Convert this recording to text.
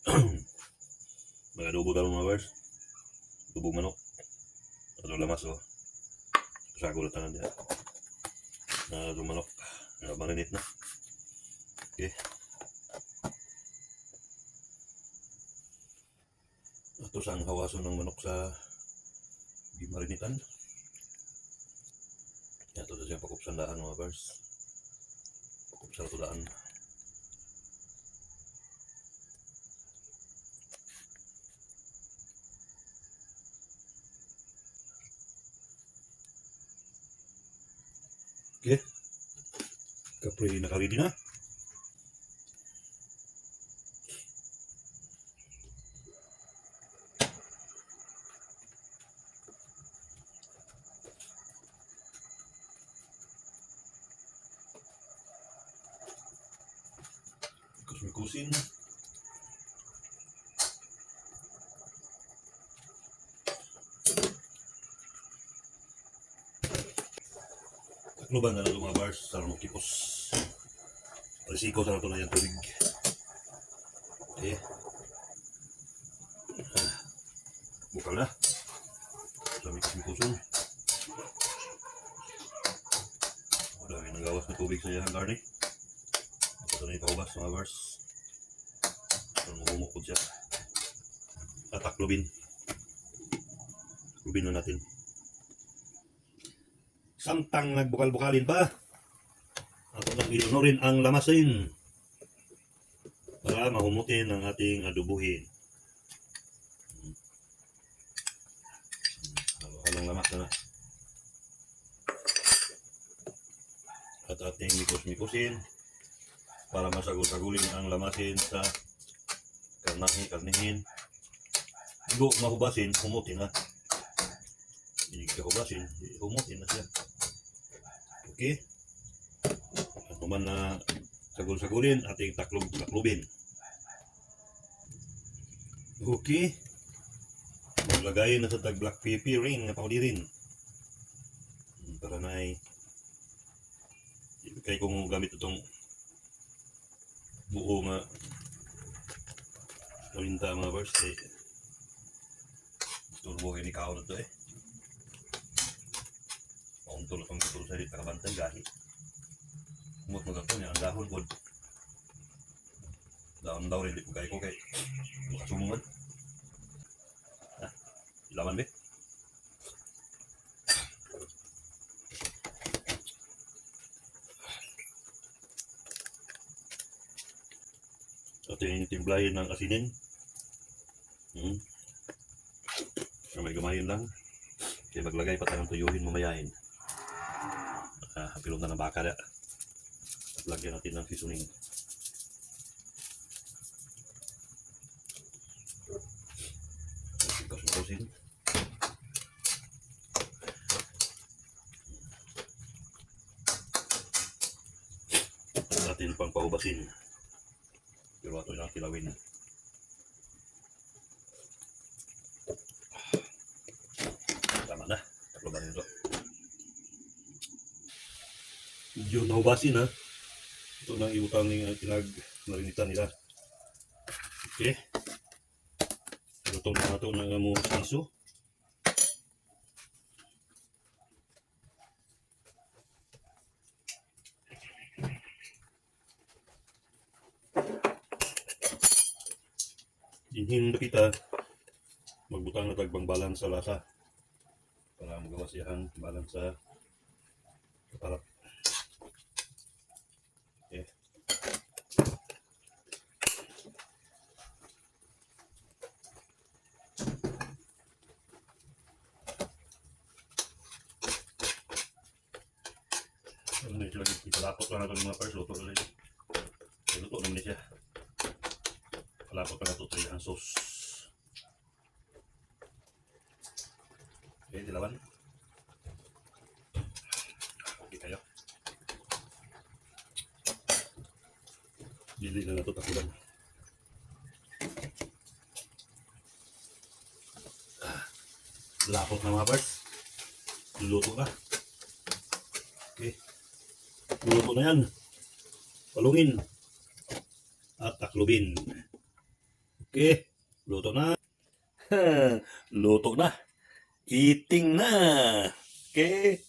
Mga adobo daw mga bars. Adobong manok. Ato lamas o. Kasago na tanan diya. Adobong manok. Marinate na. Okay. Ito sang hawason ng manok sa gimarinitan. Ito sa siyang pakupsan daan mga bars. Pakupsan ito daan. Okay. Kapre nakaredy na. Kusin. Takloban na ito mga bars sa kipos. Risiko sa ito na yung tubig. Okay. Bukal na. Sa mikusun. Dami nang gawas na tubig sa iyang garni. Ito na ipahubas mga bars. Humukod siya. Taklobin. Taklobin na natin. Samtang nagbukal-bukalin pa, ato nang ilunurin ang lamasin para mahumutin ang ating adubuhin. Halo-halong lamas na. At ating mikos-mikosin para masagul-sagulin ang lamasin sa karnihin. Bago mahubasin, humutin na. Hindi ka hubasin, humutin na siya. Okay. Ano man na sagul-sagulin, ating taklobin. Okay. Maglagay na sa tag black pepper ring na paulirin. Para na ay kaya kung gamit itong buo nga paminta mga bars eh turbohin ikaw na ito eh pauntol itong gusto sa dito nakabantay gahi umot mo gato niya ang dahon po dahon daw rin di po ko kay makasumungan ilaman be ito yung timplahin ng asinin may gamayin lang kaya maglagay pa tayo ng tuyuhin mamayain hapilong na ng baka na at lagyan natin ng seasoning kasusin at natin pang pahubasin pero ito yung kilawin tama na takloban nito medyo nahubasin ha ito na iutang ng pinag-marinitan nila okay lutong na ito ng mo siso inhin na kita magbutang na tagbang balan sa lasa para magawa siyang balan sa kaparat okay medyo lagi ipalapot lang natin mga pars luto ulit luto naman siya palapot lang natin ito ang sauce okay dilawan okay kayo dili na nato takulan lapot na mga pars luto na okay luto na yan palungin at taklobin Okay, luto na. Luto na. Eating na. Okay.